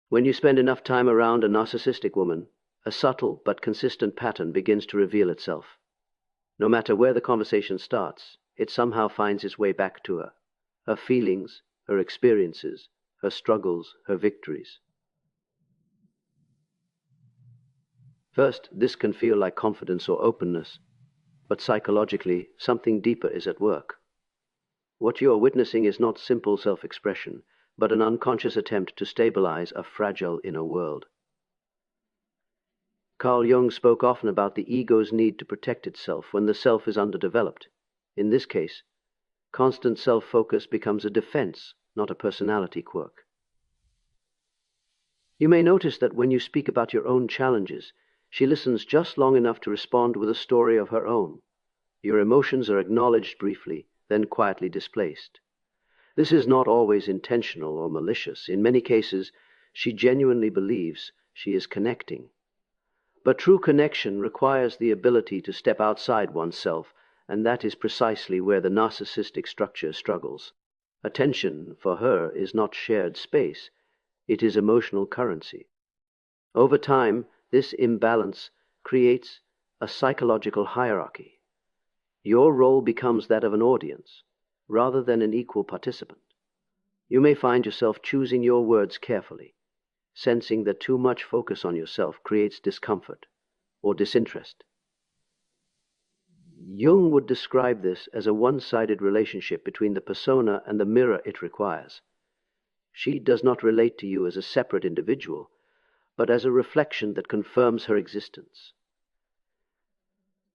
When you spend enough time around a narcissistic woman, a subtle but consistent pattern begins to reveal itself. No matter where the conversation starts, it somehow finds its way back to her. Her feelings, her experiences, her struggles, her victories. First, this can feel like confidence or openness, but psychologically, something deeper is at work. What you are witnessing is not simple self-expression, but an unconscious attempt to stabilize a fragile inner world. Carl Jung spoke often about the ego's need to protect itself when the self is underdeveloped. In this case, constant self-focus becomes a defense, not a personality quirk. You may notice that when you speak about your own challenges, she listens just long enough to respond with a story of her own. Your emotions are acknowledged briefly, then quietly displaced. This is not always intentional or malicious. In many cases, she genuinely believes she is connecting. But true connection requires the ability to step outside oneself, and that is precisely where the narcissistic structure struggles. Attention, for her, is not shared space. It is emotional currency. Over time, this imbalance creates a psychological hierarchy. Your role becomes that of an audience, rather than an equal participant. You may find yourself choosing your words carefully, sensing that too much focus on yourself creates discomfort or disinterest. Jung would describe this as a one-sided relationship between the persona and the mirror it requires. She does not relate to you as a separate individual, but as a reflection that confirms her existence.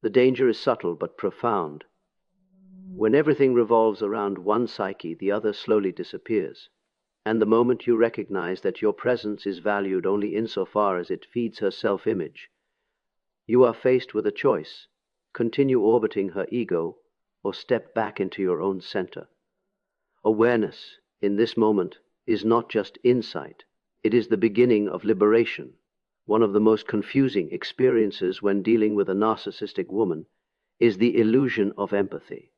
The danger is subtle but profound. When everything revolves around one psyche, the other slowly disappears. And the moment you recognize that your presence is valued only insofar as it feeds her self-image, you are faced with a choice: continue orbiting her ego or step back into your own center. Awareness, in this moment, is not just insight. It is the beginning of liberation. One of the most confusing experiences when dealing with a narcissistic woman is the illusion of empathy.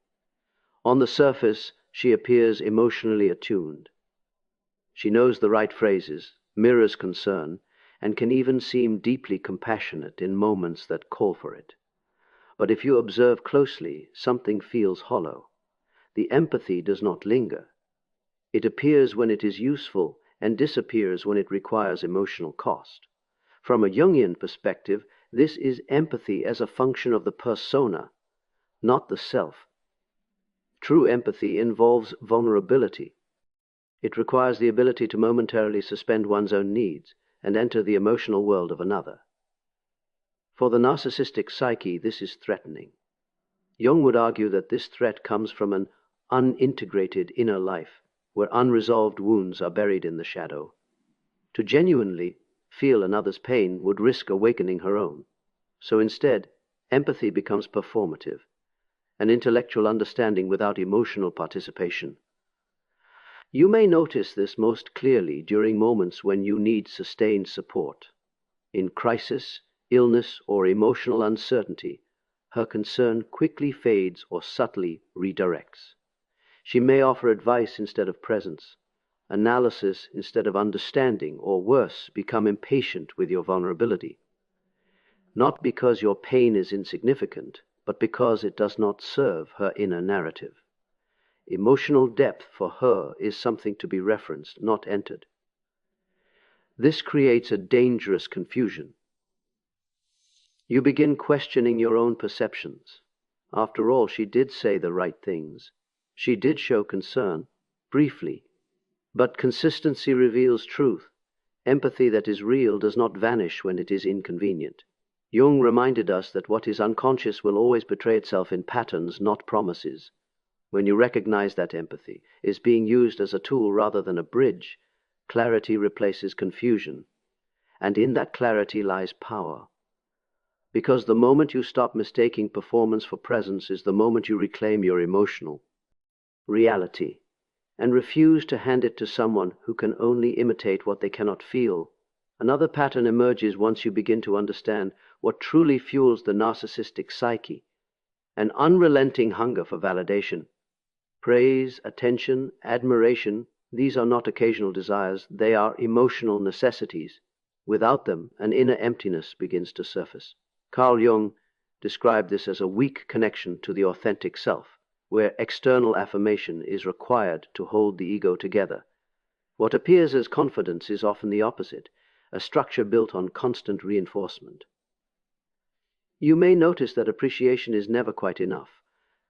On the surface, she appears emotionally attuned. She knows the right phrases, mirrors concern, and can even seem deeply compassionate in moments that call for it. But if you observe closely, something feels hollow. The empathy does not linger. It appears when it is useful and disappears when it requires emotional cost. From a Jungian perspective, this is empathy as a function of the persona, not the self. True empathy involves vulnerability. It requires the ability to momentarily suspend one's own needs and enter the emotional world of another. For the narcissistic psyche, this is threatening. Jung would argue that this threat comes from an unintegrated inner life, where unresolved wounds are buried in the shadow. To genuinely feel another's pain would risk awakening her own. So instead, empathy becomes performative, an intellectual understanding without emotional participation. You may notice this most clearly during moments when you need sustained support. In crisis, illness, or emotional uncertainty, her concern quickly fades or subtly redirects. She may offer advice instead of presence, analysis instead of understanding, or worse, become impatient with your vulnerability. Not because your pain is insignificant, but because it does not serve her inner narrative. Emotional depth for her is something to be referenced, not entered. This creates a dangerous confusion. You begin questioning your own perceptions. After all, she did say the right things. She did show concern, briefly. But consistency reveals truth. Empathy that is real does not vanish when it is inconvenient. Jung reminded us that what is unconscious will always betray itself in patterns, not promises. When you recognize that empathy is being used as a tool rather than a bridge, clarity replaces confusion. And in that clarity lies power. Because the moment you stop mistaking performance for presence is the moment you reclaim your emotional reality and refuse to hand it to someone who can only imitate what they cannot feel. Another pattern emerges once you begin to understand what truly fuels the narcissistic psyche: an unrelenting hunger for validation. Praise, attention, admiration These are not occasional desires, they are emotional necessities. Without them, an inner emptiness begins to surface. Carl Jung described this as a weak connection to the authentic self, where external affirmation is required to hold the ego together. What appears as confidence is often the opposite, a structure built on constant reinforcement. You may notice that appreciation is never quite enough.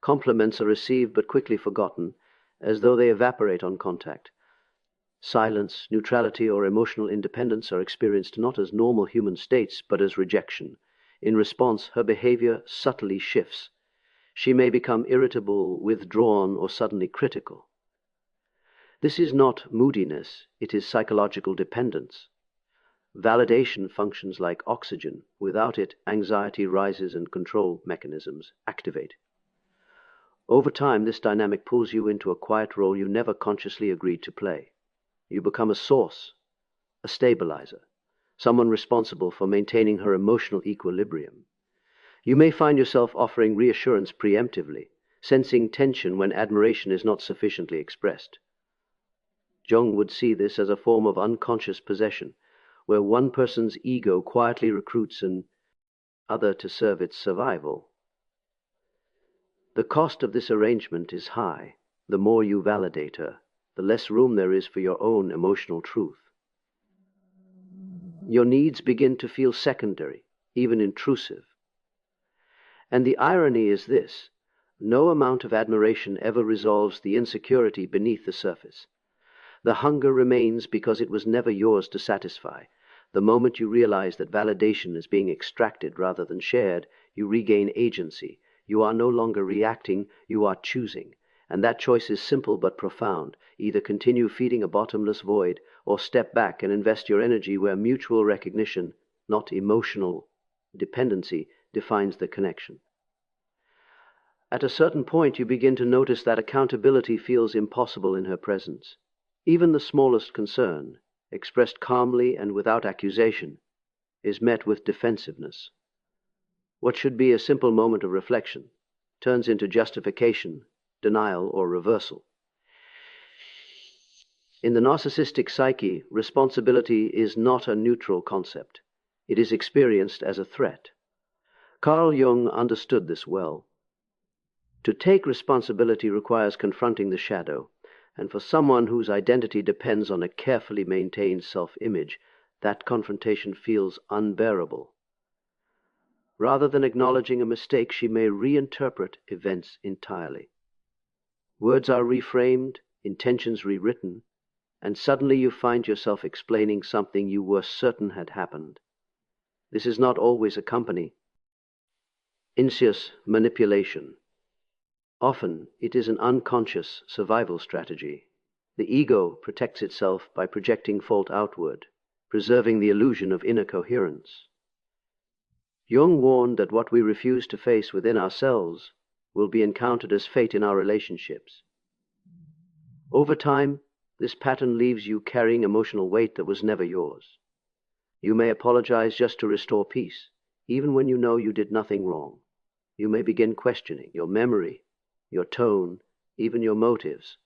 Compliments are received but quickly forgotten, as though they evaporate on contact. Silence, neutrality, or emotional independence are experienced not as normal human states, but as rejection. In response, her behavior subtly shifts. She may become irritable, withdrawn, or suddenly critical. This is not moodiness, it is psychological dependence. Validation functions like oxygen. Without it, anxiety rises and control mechanisms activate. Over time, this dynamic pulls you into a quiet role you never consciously agreed to play. You become a source, a stabilizer, someone responsible for maintaining her emotional equilibrium. You may find yourself offering reassurance preemptively, sensing tension when admiration is not sufficiently expressed. Jung would see this as a form of unconscious possession, where one person's ego quietly recruits an other to serve its survival. The cost of this arrangement is high. The more you validate her, the less room there is for your own emotional truth. Your needs begin to feel secondary, even intrusive. And the irony is this: no amount of admiration ever resolves the insecurity beneath the surface. The hunger remains because it was never yours to satisfy. The moment you realize that validation is being extracted rather than shared, you regain agency. You are no longer reacting, you are choosing. And that choice is simple but profound. Either continue feeding a bottomless void, or step back and invest your energy where mutual recognition, not emotional dependency, defines the connection. At a certain point, you begin to notice that accountability feels impossible in her presence. Even the smallest concern, expressed calmly and without accusation, is met with defensiveness. What should be a simple moment of reflection turns into justification, denial, or reversal. In the narcissistic psyche, responsibility is not a neutral concept. It is experienced as a threat. Carl Jung understood this well. To take responsibility requires confronting the shadow, and for someone whose identity depends on a carefully maintained self-image, that confrontation feels unbearable. Rather than acknowledging a mistake, she may reinterpret events entirely. Words are reframed, intentions rewritten, and suddenly you find yourself explaining something you were certain had happened. This is not always a company. Insidious manipulation. Often it is an unconscious survival strategy. The ego protects itself by projecting fault outward, preserving the illusion of inner coherence. Jung warned that what we refuse to face within ourselves will be encountered as fate in our relationships. Over time, this pattern leaves you carrying emotional weight that was never yours. You may apologize just to restore peace, even when you know you did nothing wrong. You may begin questioning your memory, your tone, even your motives.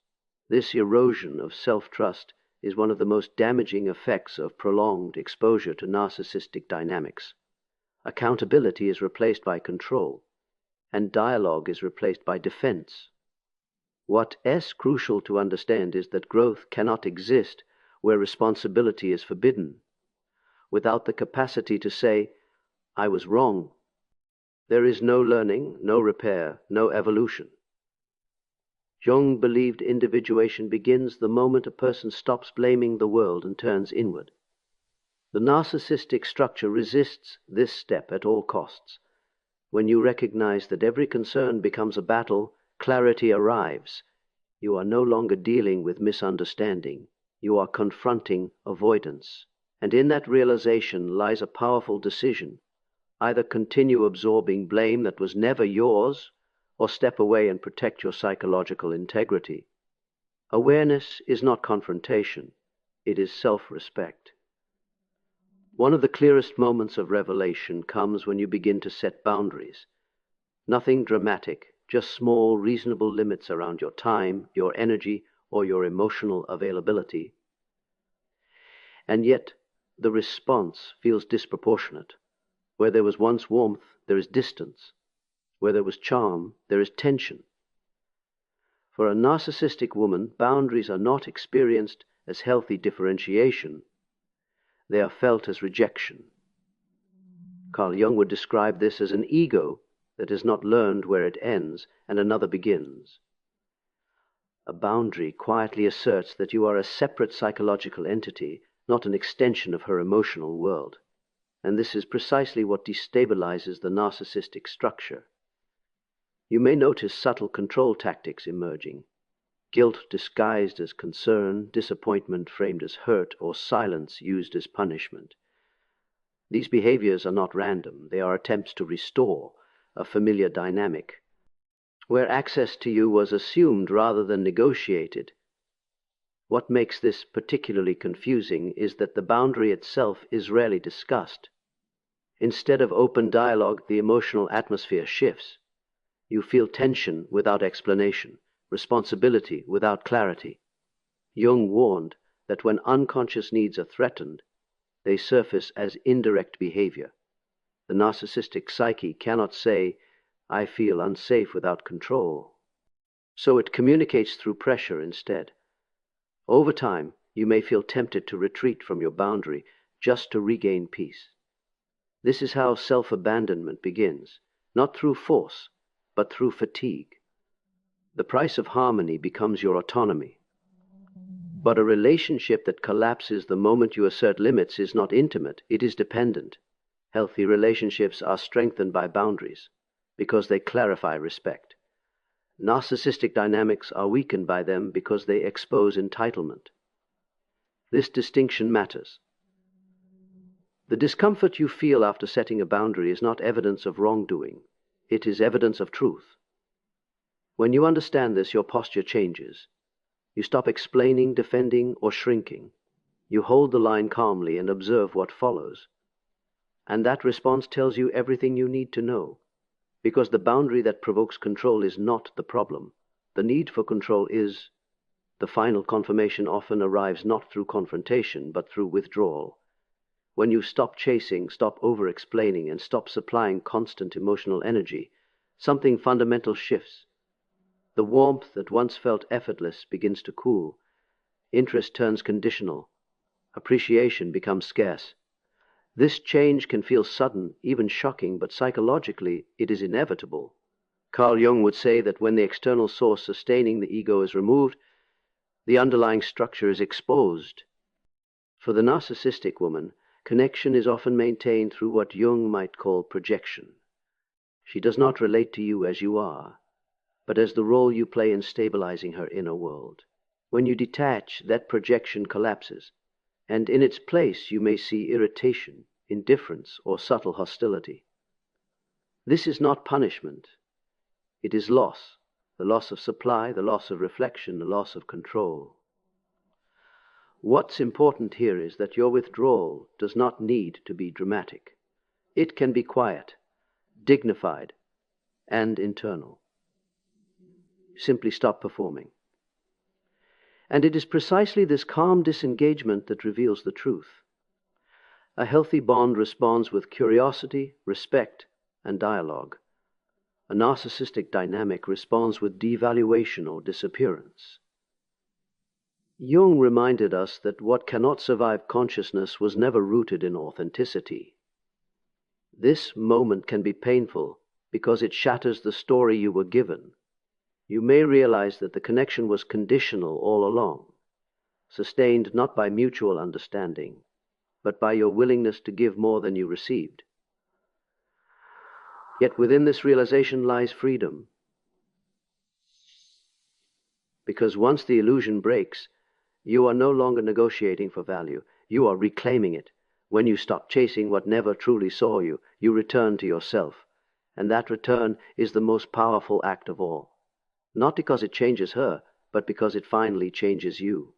This erosion of self-trust is one of the most damaging effects of prolonged exposure to narcissistic dynamics. Accountability is replaced by control, and dialogue is replaced by defense. What is crucial to understand is that growth cannot exist where responsibility is forbidden. Without the capacity to say, "I was wrong," there is no learning, no repair, no evolution. Jung believed individuation begins the moment a person stops blaming the world and turns inward. The narcissistic structure resists this step at all costs. When you recognize that every concern becomes a battle, clarity arrives. You are no longer dealing with misunderstanding. You are confronting avoidance. And in that realization lies a powerful decision. Either continue absorbing blame that was never yours, or step away and protect your psychological integrity. Awareness is not confrontation. It is self-respect. One of the clearest moments of revelation comes when you begin to set boundaries. Nothing dramatic, just small, reasonable limits around your time, your energy, or your emotional availability. And yet, the response feels disproportionate. Where there was once warmth, there is distance. Where there was charm, there is tension. For a narcissistic woman, boundaries are not experienced as healthy differentiation. They are felt as rejection. Carl Jung would describe this as an ego that has not learned where it ends and another begins. A boundary quietly asserts that you are a separate psychological entity, not an extension of her emotional world. And this is precisely what destabilizes the narcissistic structure. You may notice subtle control tactics emerging. Guilt disguised as concern, disappointment framed as hurt, or silence used as punishment. These behaviors are not random. They are attempts to restore a familiar dynamic, where access to you was assumed rather than negotiated. What makes this particularly confusing is that the boundary itself is rarely discussed. Instead of open dialogue, the emotional atmosphere shifts. You feel tension without explanation, responsibility without clarity. Jung warned that when unconscious needs are threatened, they surface as indirect behavior. The narcissistic psyche cannot say, "I feel unsafe without control." So it communicates through pressure instead. Over time, you may feel tempted to retreat from your boundary just to regain peace. This is how self-abandonment begins, not through force, but through fatigue. The price of harmony becomes your autonomy. But a relationship that collapses the moment you assert limits is not intimate, it is dependent. Healthy relationships are strengthened by boundaries because they clarify respect. Narcissistic dynamics are weakened by them because they expose entitlement. This distinction matters. The discomfort you feel after setting a boundary is not evidence of wrongdoing. It is evidence of truth. When you understand this, your posture changes. You stop explaining, defending, or shrinking. You hold the line calmly and observe what follows. And that response tells you everything you need to know, because the boundary that provokes control is not the problem. The need for control is. The final confirmation often arrives not through confrontation, but through withdrawal. When you stop chasing, stop over-explaining, and stop supplying constant emotional energy, something fundamental shifts. The warmth that once felt effortless begins to cool. Interest turns conditional. Appreciation becomes scarce. This change can feel sudden, even shocking, but psychologically it is inevitable. Carl Jung would say that when the external source sustaining the ego is removed, the underlying structure is exposed. For the narcissistic woman, connection is often maintained through what Jung might call projection. She does not relate to you as you are, but as the role you play in stabilizing her inner world. When you detach, that projection collapses, and in its place you may see irritation, indifference, or subtle hostility. This is not punishment. It is loss, the loss of supply, the loss of reflection, the loss of control. What's important here is that your withdrawal does not need to be dramatic. It can be quiet, dignified, and internal. Simply stop performing. And it is precisely this calm disengagement that reveals the truth. A healthy bond responds with curiosity, respect, and dialogue. A narcissistic dynamic responds with devaluation or disappearance. Jung reminded us that what cannot survive consciousness was never rooted in authenticity. This moment can be painful because it shatters the story you were given. You may realize that the connection was conditional all along, sustained not by mutual understanding, but by your willingness to give more than you received. Yet within this realization lies freedom. Because once the illusion breaks, you are no longer negotiating for value. You are reclaiming it. When you stop chasing what never truly saw you, you return to yourself. And that return is the most powerful act of all. Not because it changes her, but because it finally changes you.